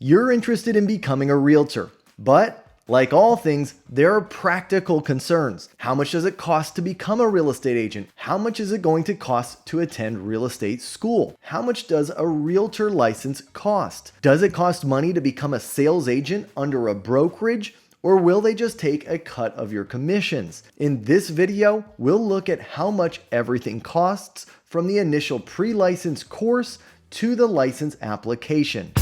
You're interested in becoming a realtor, but like all things, there are practical concerns. How much does it cost to become a real estate agent? How much is it going to cost to attend real estate school? How much does a realtor license cost? Does it cost money to become a sales agent under a brokerage? Or will they just take a cut of your commissions? In this video, we'll look at how much everything costs from the initial pre-license course to the license application.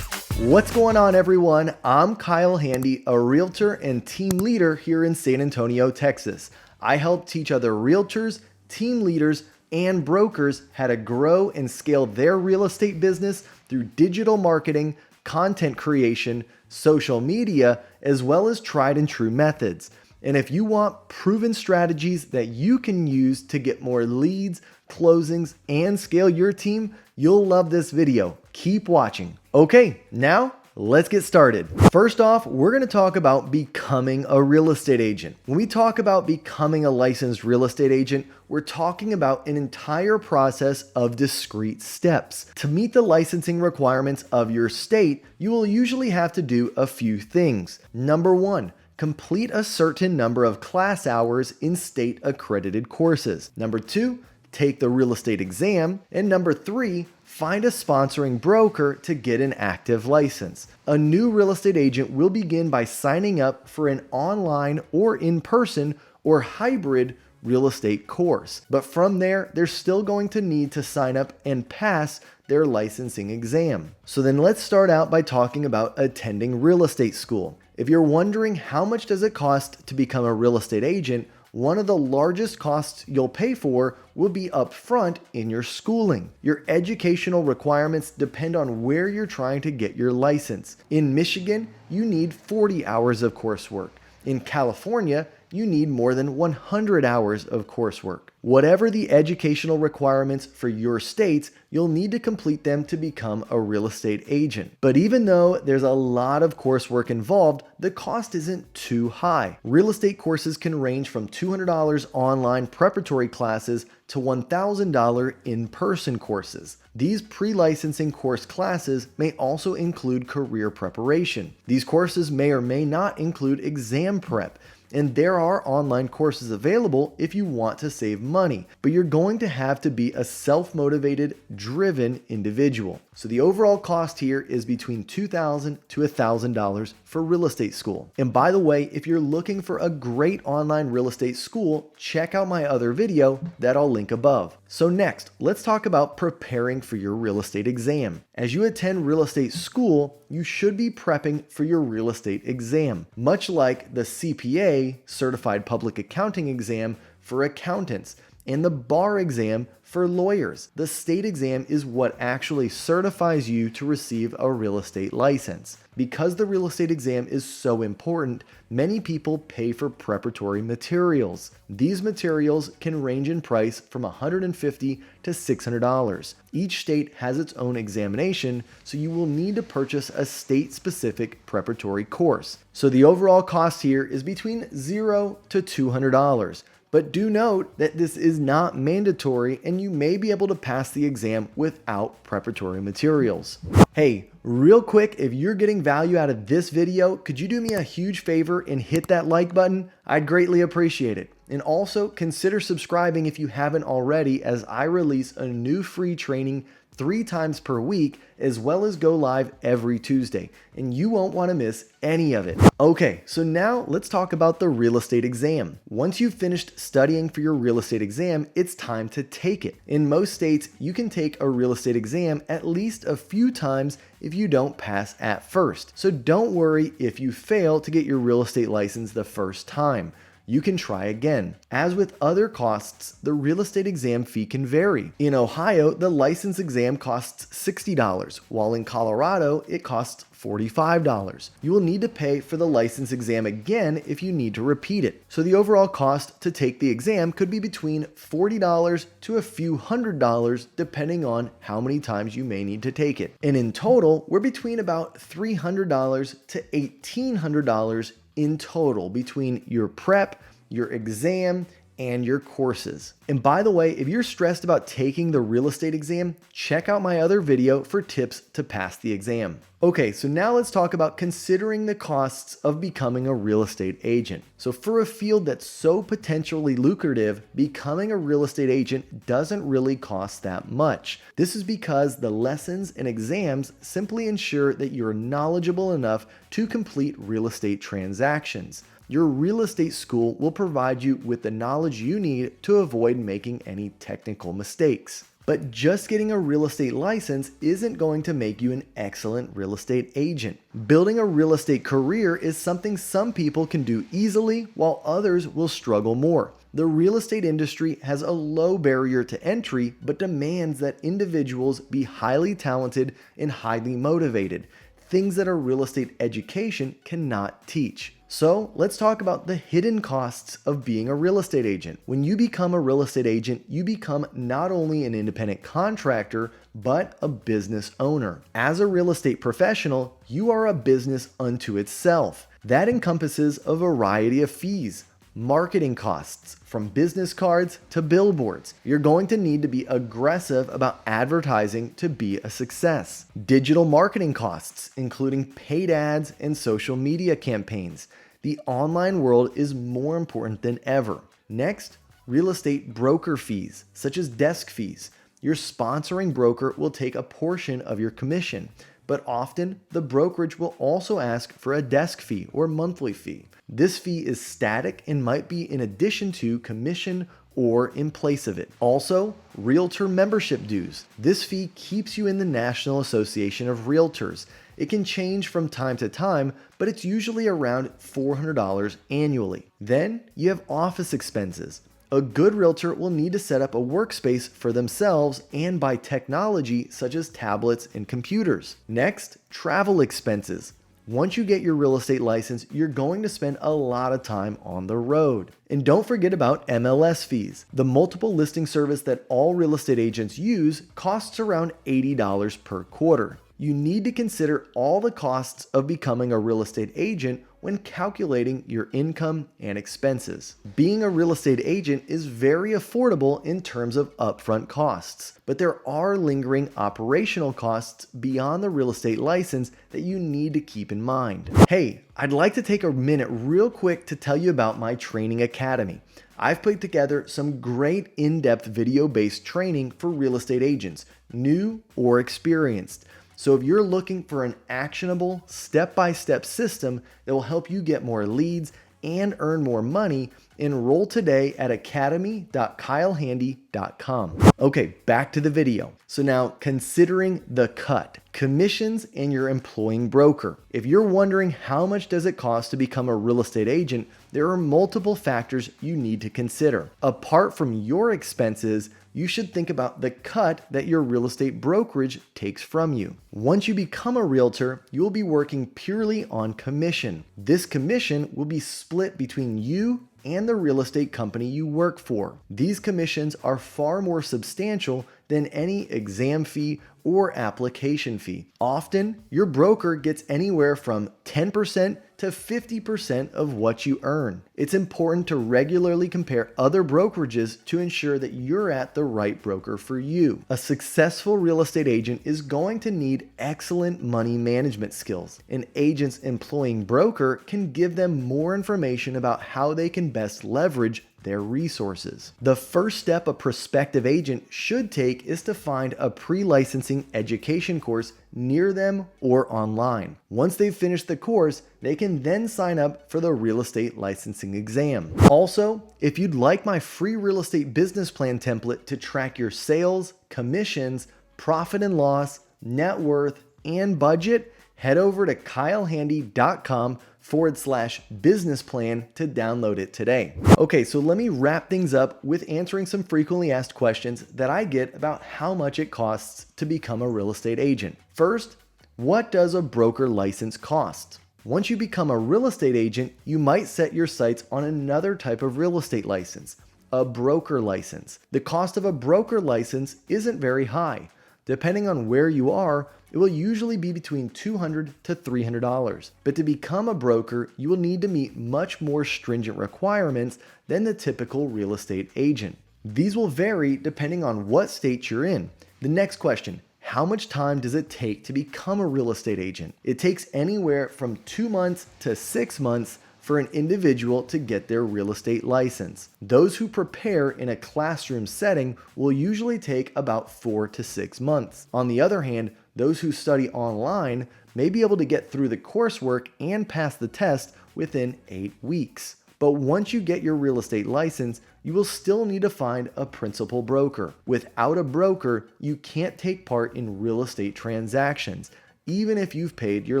What's going on, everyone? I'm Kyle Handy, a realtor and team leader here in San Antonio, Texas. I help teach other realtors, team leaders, and brokers how to grow and scale their real estate business through digital marketing, content creation, social media, as well as tried and true methods. And if you want proven strategies that you can use to get more leads, closings, and scale your team, you'll love this video. Keep watching. Okay, now let's get started. First off, we're going to talk about becoming a real estate agent. When we talk about becoming a licensed real estate agent, we're talking about an entire process of discrete steps. To meet the licensing requirements of your state, you will usually have to do a few things. Number one, complete a certain number of class hours in state accredited courses. Number two, take the real estate exam. And number three, find a sponsoring broker to get an active license. A new real estate agent will begin by signing up for an online or in-person or hybrid real estate course. But from there, they're still going to need to sign up and pass their licensing exam. So then let's start out by talking about attending real estate school. If you're wondering how much does it cost to become a real estate agent, one of the largest costs you'll pay for will be upfront in your schooling. Your educational requirements depend on where you're trying to get your license. In Michigan, you need 40 hours of coursework. In California, you need more than 100 hours of coursework. Whatever the educational requirements for your states, you'll need to complete them to become a real estate agent. But even though there's a lot of coursework involved, the cost isn't too high. Real estate courses can range from $200 online preparatory classes to $1,000 in-person courses. These pre-licensing course classes may also include career preparation. These courses may or may not include exam prep. And there are online courses available if you want to save money, but you're going to have to be a self-motivated, driven individual. So the overall cost here is between $2,000 to $1,000 for real estate school. And by the way, if you're looking for a great online real estate school, check out my other video that I'll link above. So next, let's talk about preparing for your real estate exam. As you attend real estate school, you should be prepping for your real estate exam, much like the CPA, Certified Public Accounting exam for accountants, and the bar exam for lawyers. The state exam is what actually certifies you to receive a real estate license. Because the real estate exam is so important, many people pay for preparatory materials. These materials can range in price from $150 to $600. Each state has its own examination, so you will need to purchase a state-specific preparatory course. So the overall cost here is between $0 to $200. But do note that this is not mandatory and you may be able to pass the exam without preparatory materials. Hey, real quick, if you're getting value out of this video, could you do me a huge favor and hit that like button? I'd greatly appreciate it. And also consider subscribing if you haven't already, as I release a new free training 3 times per week, as well as go live every Tuesday, and you won't want to miss any of it. Okay, so now let's talk about the real estate exam. Once you've finished studying for your real estate exam, it's time to take it. In most states, you can take a real estate exam at least a few times if you don't pass at first. So don't worry if you fail to get your real estate license the first time. You can try again. As with other costs, the real estate exam fee can vary. In Ohio, the license exam costs $60, while in Colorado, it costs $45. You will need to pay for the license exam again if you need to repeat it. So the overall cost to take the exam could be between $40 to a few $100s depending on how many times you may need to take it. And in total, we're between about $300 to $1,800 in total between your prep, your exam, and your courses. And by the way, if you're stressed about taking the real estate exam, check out my other video for tips to pass the exam. Okay, so now let's talk about considering the costs of becoming a real estate agent. So for a field that's so potentially lucrative, becoming a real estate agent doesn't really cost that much. This is because the lessons and exams simply ensure that you're knowledgeable enough to complete real estate transactions. Your real estate school will provide you with the knowledge you need to avoid making any technical mistakes. But just getting a real estate license isn't going to make you an excellent real estate agent. Building a real estate career is something some people can do easily, while others will struggle more. The real estate industry has a low barrier to entry, but demands that individuals be highly talented and highly motivated, things that a real estate education cannot teach. So let's talk about the hidden costs of being a real estate agent. When you become a real estate agent, you become not only an independent contractor, but a business owner. As a real estate professional, you are a business unto itself. That encompasses a variety of fees. Marketing costs, from business cards to billboards. You're going to need to be aggressive about advertising to be a success. Digital marketing costs, including paid ads and social media campaigns. The online world is more important than ever. Next, real estate broker fees, such as desk fees. Your sponsoring broker will take a portion of your commission, but often the brokerage will also ask for a desk fee or monthly fee. This fee is static and might be in addition to commission or in place of it. Also, Realtor membership dues. This fee keeps you in the National Association of Realtors. It can change from time to time, but it's usually around $400 annually. Then you have office expenses. A good realtor will need to set up a workspace for themselves and buy technology such as tablets and computers. Next, travel expenses. Once you get your real estate license, you're going to spend a lot of time on the road. And don't forget about MLS fees. The multiple listing service that all real estate agents use costs around $80 per quarter. You need to consider all the costs of becoming a real estate agent when calculating your income and expenses. Being a real estate agent is very affordable in terms of upfront costs, but there are lingering operational costs beyond the real estate license that you need to keep in mind. Hey, I'd like to take a minute real quick to tell you about my training academy. I've put together some great in-depth video-based training for real estate agents, new or experienced. So if you're looking for an actionable, step-by-step system that will help you get more leads and earn more money, enroll today at academy.kylehandy.com. Okay, back to the video. So now, considering the cut, commissions, and your employing broker. If you're wondering how much does it cost to become a real estate agent, there are multiple factors you need to consider. Apart from your expenses, you should think about the cut that your real estate brokerage takes from you. Once you become a realtor, you will be working purely on commission. This commission will be split between you and the real estate company you work for. These commissions are far more substantial than any exam fee or application fee. Often, your broker gets anywhere from 10% to 50% of what you earn. It's important to regularly compare other brokerages to ensure that you're at the right broker for you. A successful real estate agent is going to need excellent money management skills. An agent's employing broker can give them more information about how they can best leverage their resources. The first step a prospective agent should take is to find a pre-licensing education course near them or online. Once they've finished the course, they can then sign up for the real estate licensing exam. Also, if you'd like my free real estate business plan template to track your sales, commissions, profit and loss, net worth, and budget, head over to kylehandy.com/business plan to download it today. Okay, so let me wrap things up with answering some frequently asked questions that I get about how much it costs to become a real estate agent. First, what does a broker license cost? Once you become a real estate agent, you might set your sights on another type of real estate license, a broker license. The cost of a broker license isn't very high. Depending on where you are, it will usually be between $200 to $300. But to become a broker, you will need to meet much more stringent requirements than the typical real estate agent. These will vary depending on what state you're in. The next question: how much time does it take to become a real estate agent? It takes anywhere from 2 months to 6 months for an individual to get their real estate license. Those who prepare in a classroom setting will usually take about 4 to 6 months. On the other hand, those who study online may be able to get through the coursework and pass the test within 8 weeks. But once you get your real estate license, you will still need to find a principal broker. Without a broker, you can't take part in real estate transactions, even if you've paid your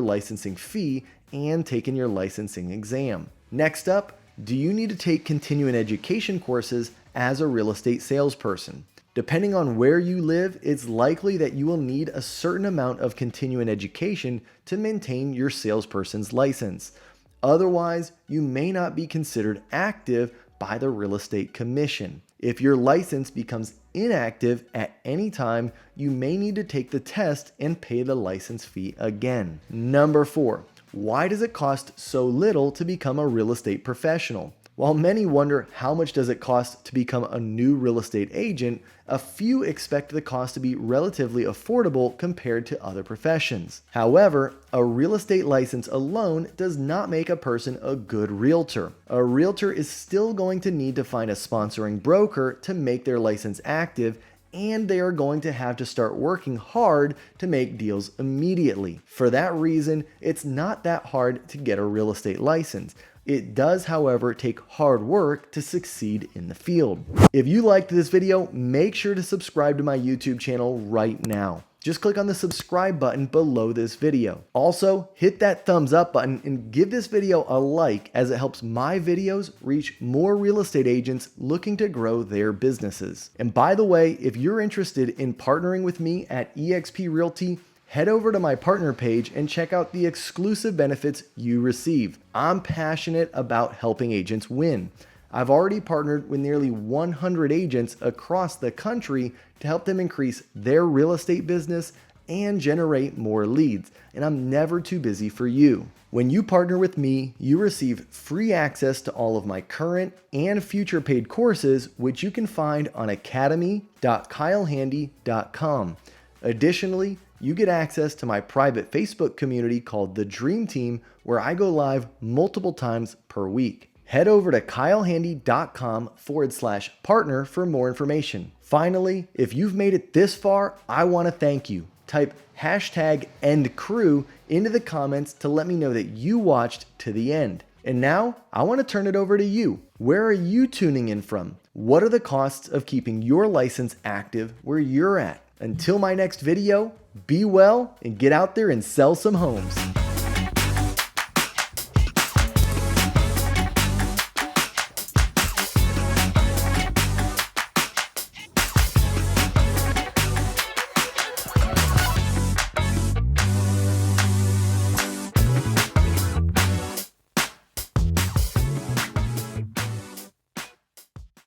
licensing fee and taken your licensing exam. Next up, do you need to take continuing education courses as a real estate salesperson? Depending on where you live, it's likely that you will need a certain amount of continuing education to maintain your salesperson's license. Otherwise, you may not be considered active by the Real Estate Commission. If your license becomes inactive at any time, you may need to take the test and pay the license fee again. Number 4, why does it cost so little to become a real estate professional? While many wonder how much does it cost to become a new real estate agent, a few expect the cost to be relatively affordable compared to other professions. However, a real estate license alone does not make a person a good realtor. A realtor is still going to need to find a sponsoring broker to make their license active, and they are going to have to start working hard to make deals immediately. For that reason, it's not that hard to get a real estate license. It does, however, take hard work to succeed in the field. If you liked this video, make sure to subscribe to my YouTube channel right now. Just click on the subscribe button below this video. Also, hit that thumbs up button and give this video a like, as it helps my videos reach more real estate agents looking to grow their businesses. And by the way, if you're interested in partnering with me at eXp Realty, head over to my partner page and check out the exclusive benefits you receive. I'm passionate about helping agents win. I've already partnered with nearly 100 agents across the country to help them increase their real estate business and generate more leads, and I'm never too busy for you. When you partner with me, you receive free access to all of my current and future paid courses, which you can find on academy.kylehandy.com. Additionally, you get access to my private Facebook community called The Dream Team, where I go live multiple times per week. Head over to kylehandy.com/partner for more information. Finally, if you've made it this far, I want to thank you. Type #EndCrew into the comments to let me know that you watched to the end. And now, I want to turn it over to you. Where are you tuning in from? What are the costs of keeping your license active where you're at? Until my next video, be well and get out there and sell some homes.